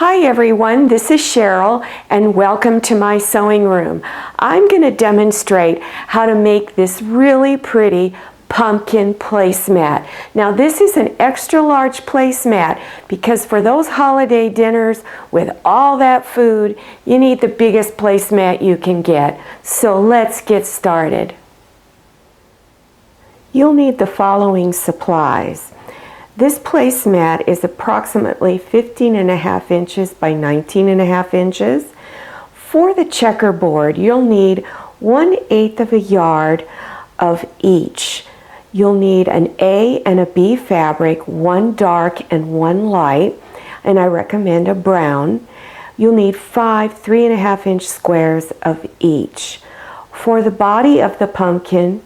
Hi everyone, this is Cheryl and welcome to my sewing room. I'm going to demonstrate how to make this really pretty pumpkin placemat. Now this is an extra large placemat because for those holiday dinners with all that food, you need the biggest placemat you can get. So let's get started. You'll need the following supplies. This placemat is approximately 15.5 inches by 19.5 inches. For the checkerboard, you'll need 1/8 of a yard of each. You'll need an A and a B fabric, one dark and one light, and I recommend a brown. You'll need 5 3.5 inch squares of each. For the body of the pumpkin,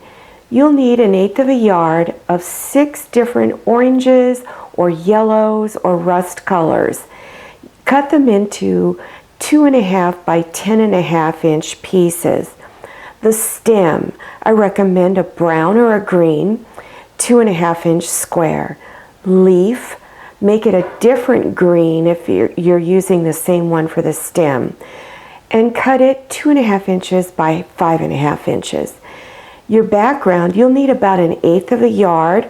you'll need 1/8 of a yard of 6 different oranges or yellows or rust colors. Cut them into 2.5 by 10.5 inch pieces. The stem, I recommend a brown or a green, 2.5 inch square. Leaf, make it a different green if you're using the same one for the stem. And cut it 2.5 inches by 5.5 inches. Your background, you'll need about 1/8 of a yard.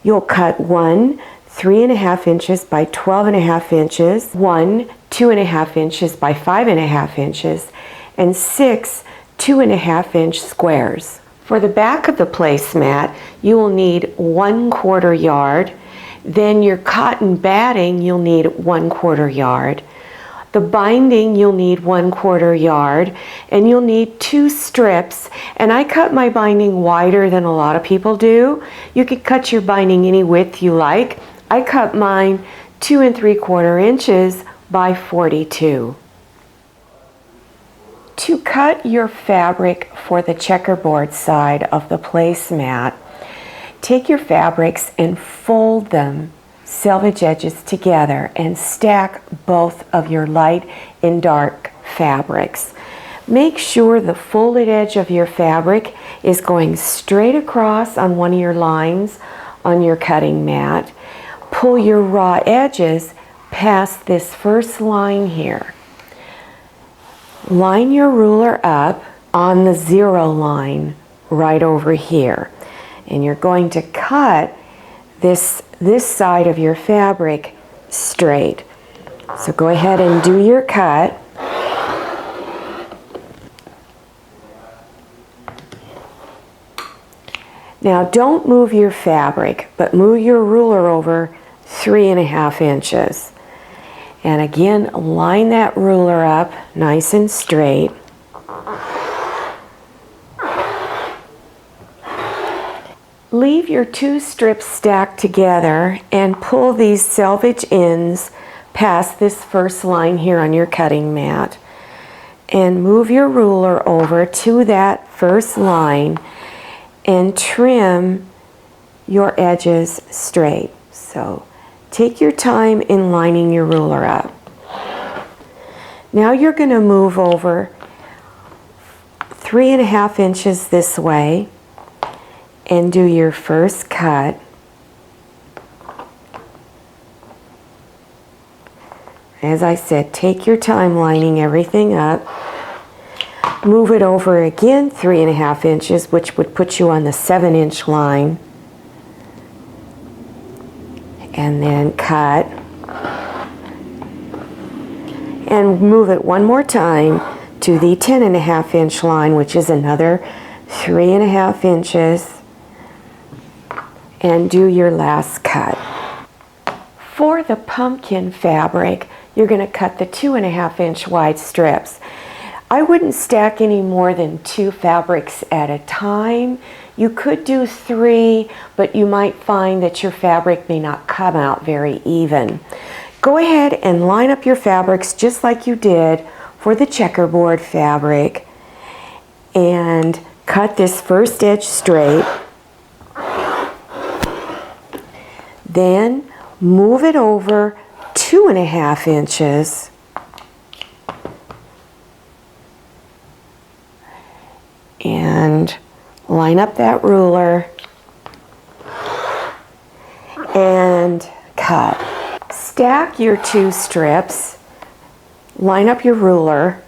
You'll cut one 3.5 inches by 12.5 inches, one 2.5 inches by 5.5 inches, and 6 2.5 inch squares. For the back of the placemat, you will need 1/4 yard. Then your cotton batting, you'll need 1/4 yard. The binding, you'll need 1/4 yard, and you'll need 2 strips. And I cut my binding wider than a lot of people do. You could cut your binding any width you like. I cut mine 2 3/4 inches by 42. To cut your fabric for the checkerboard side of the placemat, take your fabrics and fold them selvage edges together and stack both of your light and dark fabrics. Make sure the folded edge of your fabric is going straight across on one of your lines on your cutting mat. Pull your raw edges past this first line here. Line your ruler up on the 0 line right over here, and you're going to cut this side of your fabric straight. So go ahead and do your cut. Now don't move your fabric, but move your ruler over 3.5 inches. And again, line that ruler up nice and straight. Leave your 2 strips stacked together and pull these selvage ends past this first line here on your cutting mat. And move your ruler over to that first line and trim your edges straight. So take your time in lining your ruler up. Now you're going to move over 3.5 inches this way and do your first cut. As I said, take your time lining everything up. Move it over again 3.5 inches, which would put you on the 7-inch line. And then cut. And move it one more time to the 10.5 inch line, which is another 3.5 inches. And do your last cut. For the pumpkin fabric, you're going to cut the 2.5 inch wide strips. I wouldn't stack any more than 2 fabrics at a time. You could do 3, but you might find that your fabric may not come out very even. Go ahead and line up your fabrics just like you did for the checkerboard fabric and cut this first edge straight. Then move it over 2.5 inches and line up that ruler and cut. Stack your 2 strips line up your ruler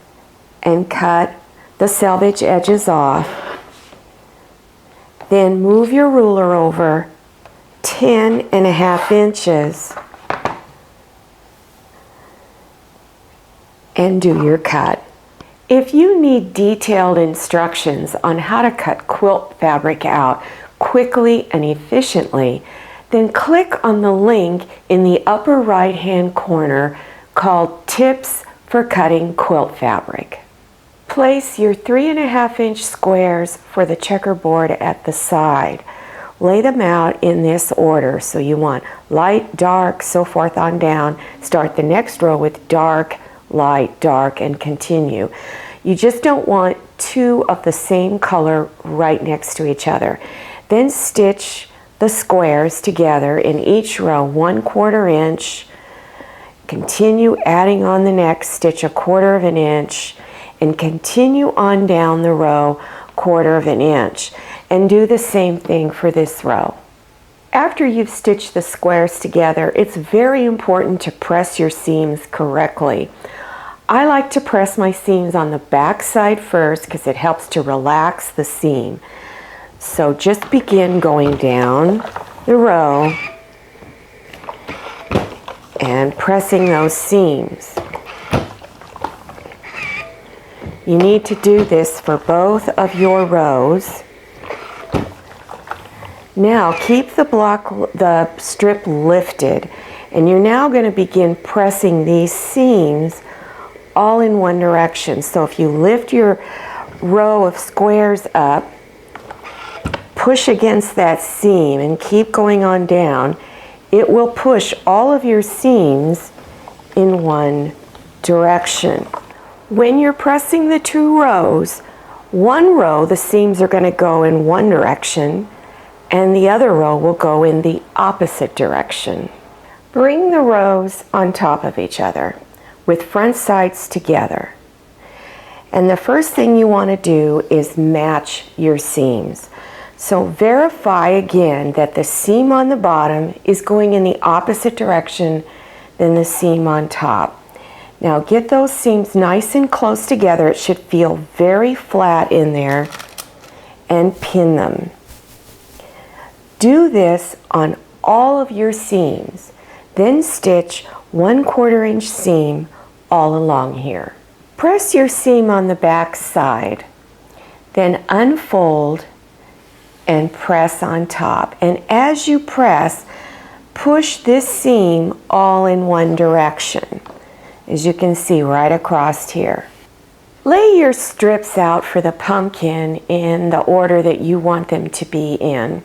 and cut the selvage edges off. Then move your ruler over 10.5 inches and do your cut. If you need detailed instructions on how to cut quilt fabric out quickly and efficiently, then click on the link in the upper right hand corner called Tips for Cutting Quilt Fabric. Place your 3.5-inch squares for the checkerboard at the side. Lay them out in this order. So you want light, dark, so forth on down. Start the next row with dark, light, dark, and continue. You just don't want two of the same color right next to each other. Then stitch the squares together in each row 1/4 inch. Continue adding on the next, stitch 1/4 inch, and continue on down the row 1/4 inch, and do the same thing for this row. After you've stitched the squares together, it's very important to press your seams correctly. I like to press my seams on the back side first because it helps to relax the seam. So just begin going down the row and pressing those seams. You need to do this for both of your rows. Now keep the strip lifted, and you're now going to begin pressing these seams all in one direction. So if you lift your row of squares up, push against that seam and keep going on down, it will push all of your seams in one direction. When you're pressing the two rows, one row the seams are going to go in one direction and the other row will go in the opposite direction. Bring the rows on top of each other with front sides together. And the first thing you want to do is match your seams. So verify again that the seam on the bottom is going in the opposite direction than the seam on top. Now get those seams nice and close together. It should feel very flat in there, and pin them. Do this on all of your seams. Then stitch 1/4 inch seam all along here. Press your seam on the back side, then unfold and press on top. And as you press, push this seam all in one direction, as you can see right across here. Lay your strips out for the pumpkin in the order that you want them to be in.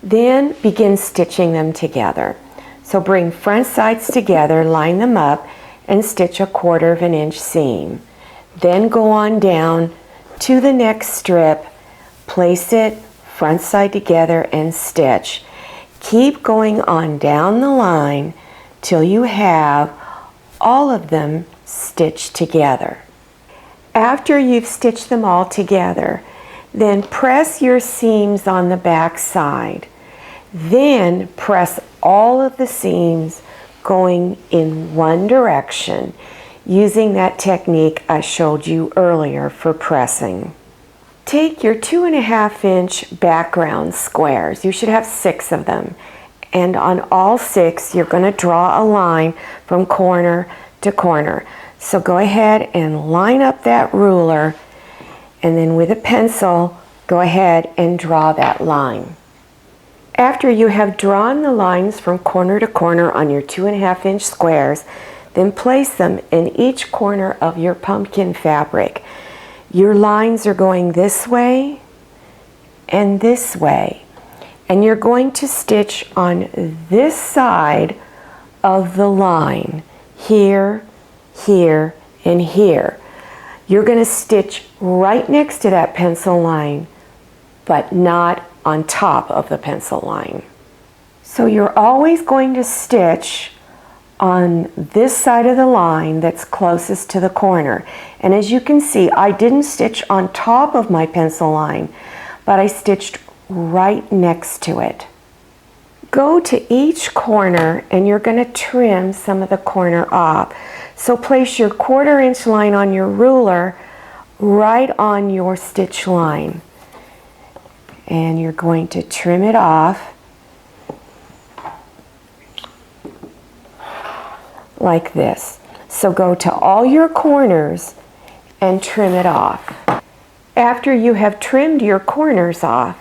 Then begin stitching them together. So bring front sides together, line them up, and stitch 1/4 inch seam. Then go on down to the next strip, place it front side together and stitch. Keep going on down the line till you have all of them stitched together. After you've stitched them all together, then press your seams on the back side. Then press all of the seams going in one direction using that technique I showed you earlier for pressing. Take your 2.5 inch background squares. You should have 6 of them. And on all 6, you're going to draw a line from corner to corner. So go ahead and line up that ruler, and then with a pencil, go ahead and draw that line. After you have drawn the lines from corner to corner on your 2.5 inch squares, then place them in each corner of your pumpkin fabric. Your lines are going this way and this way. And you're going to stitch on this side of the line, here, here, and here. You're going to stitch right next to that pencil line, but not on top of the pencil line. So you're always going to stitch on this side of the line that's closest to the corner. And as you can see, I didn't stitch on top of my pencil line, but I stitched right next to it. Go to each corner and you're going to trim some of the corner off. So place your 1/4 inch line on your ruler right on your stitch line. And you're going to trim it off like this. So go to all your corners and trim it off. After you have trimmed your corners off,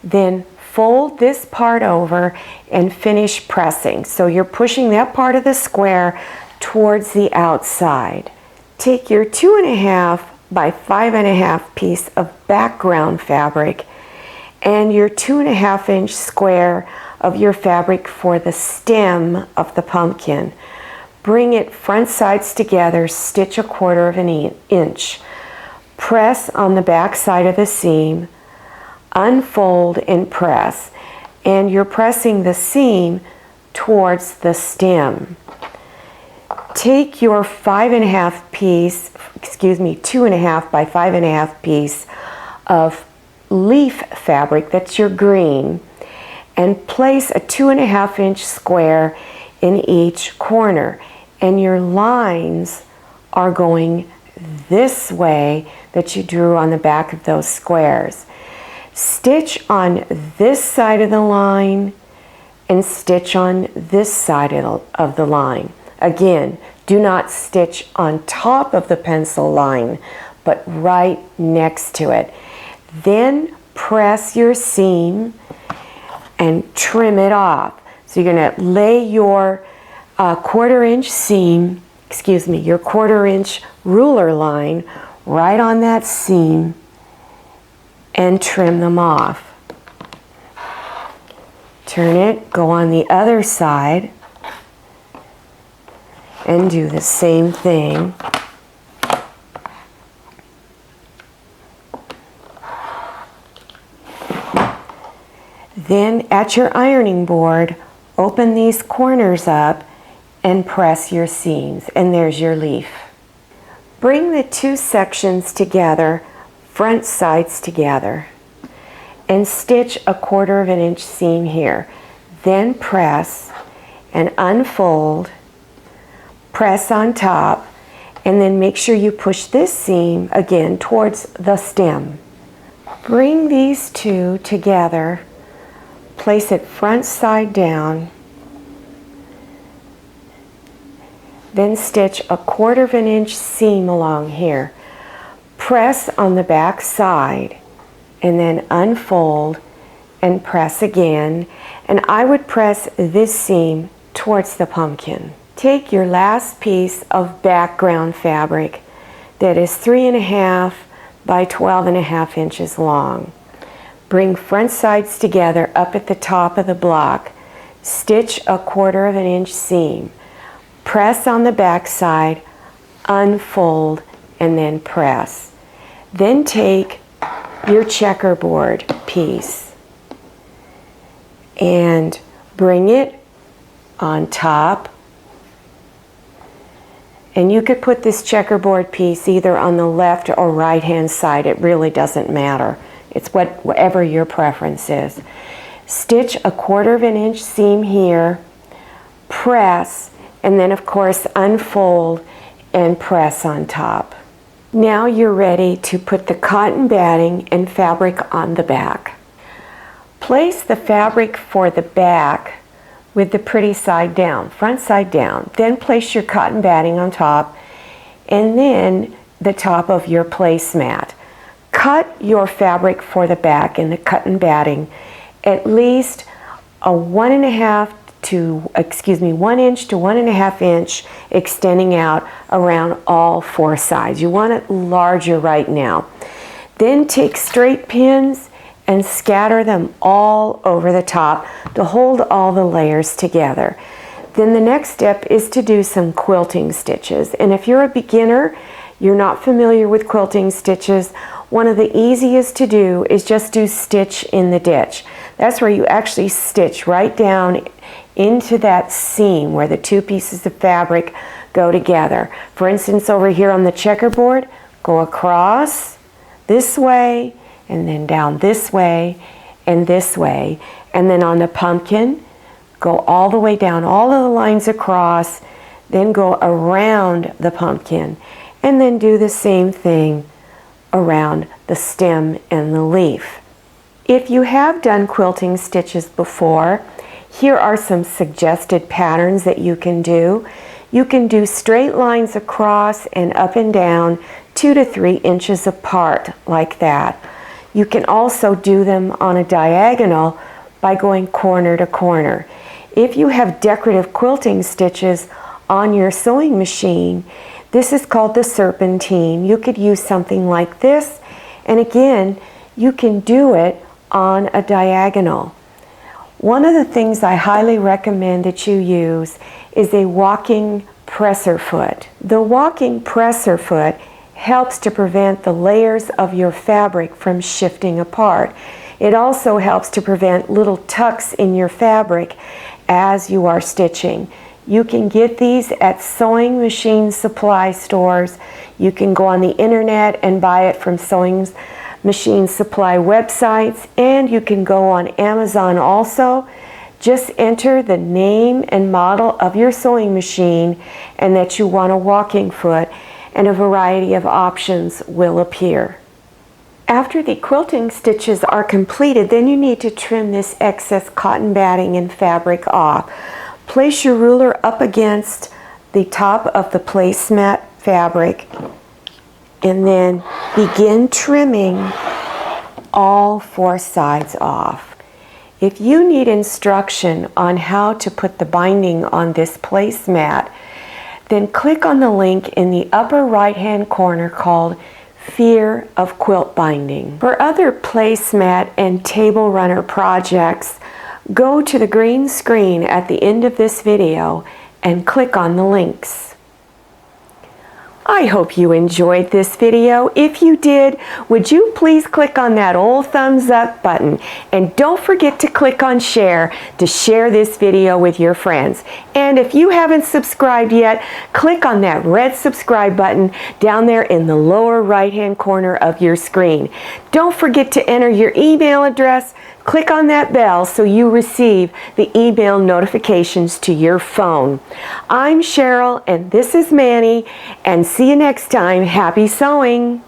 then fold this part over and finish pressing. So you're pushing that part of the square towards the outside. Take your 2.5 by 5.5 piece of background fabric and your 2.5 inch square of your fabric for the stem of the pumpkin. Bring it front sides together, stitch 1/4 inch. Press on the back side of the seam, unfold and press. And you're pressing the seam towards the stem. Take your 2.5 by 5.5 piece of leaf fabric, that's your green, and place a 2.5 inch square in each corner. And your lines are going this way that you drew on the back of those squares. Stitch on this side of the line and stitch on this side of the line. Again, do not stitch on top of the pencil line, but right next to it. Then press your seam and trim it off. So you're going to lay your 1/4 inch seam, your 1/4 inch ruler line right on that seam and trim them off. Turn it, go on the other side and do the same thing. Then at your ironing board, open these corners up and press your seams, and there's your leaf. Bring the two sections together, front sides together, and stitch a 1/4 inch seam here. Then press and unfold, press on top, and then make sure you push this seam again towards the stem. Bring these two together, place it front side down, then stitch a 1/4 inch seam along here. Press on the back side and then unfold and press again. And I would press this seam towards the pumpkin. Take your last piece of background fabric that is 3.5 by 12.5 inches long. Bring front sides together up at the top of the block. Stitch a 1/4 inch seam. Press on the back side, unfold, and then press. Then take your checkerboard piece and bring it on top. And you could put this checkerboard piece either on the left or right hand side. It really doesn't matter. It's whatever your preference is. Stitch a 1/4 inch seam here, press, and then of course unfold and press on top. Now you're ready to put the cotton batting and fabric on the back. Place the fabric for the back with the pretty side down, front side down. Then place your cotton batting on top and then the top of your placemat. Cut your fabric for the back and the cotton batting at least a 1 inch to 1.5 inch extending out around all 4 sides. You want it larger right now. Then take straight pins and scatter them all over the top to hold all the layers together. Then the next step is to do some quilting stitches. And if you're a beginner, you're not familiar with quilting stitches, one of the easiest to do is just do stitch in the ditch. That's where you actually stitch right down into that seam where the two pieces of fabric go together. For instance, over here on the checkerboard, go across this way and then down this way and this way. And then on the pumpkin, go all the way down all of the lines across, then go around the pumpkin, and then do the same thing around the stem and the leaf. If you have done quilting stitches before, here are some suggested patterns that you can do. You can do straight lines across and up and down 2 to 3 inches apart like that. You can also do them on a diagonal by going corner to corner. If you have decorative quilting stitches on your sewing machine, this is called the serpentine. You could use something like this, and again, you can do it on a diagonal. One of the things I highly recommend that you use is a walking presser foot. The walking presser foot helps to prevent the layers of your fabric from shifting apart. It also helps to prevent little tucks in your fabric as you are stitching. You can get these at sewing machine supply stores. You can go on the internet and buy it from sewing machine supply websites, and you can go on Amazon also. Just enter the name and model of your sewing machine and that you want a walking foot, and a variety of options will appear. After the quilting stitches are completed, then you need to trim this excess cotton batting and fabric off. Place your ruler up against the top of the placemat fabric and then begin trimming all 4 sides off. If you need instruction on how to put the binding on this placemat, then click on the link in the upper right hand corner called Fear of Quilt Binding. For other placemat and table runner projects, go to the green screen at the end of this video and click on the links. I hope you enjoyed this video. If you did, would you please click on that old thumbs up button, and don't forget to click on share to share this video with your friends. And if you haven't subscribed yet, click on that red subscribe button down there in the lower right hand corner of your screen. Don't forget to enter your email address. Click on that bell so you receive the email notifications to your phone. I'm Cheryl, and this is Manny, and see you next time. Happy sewing!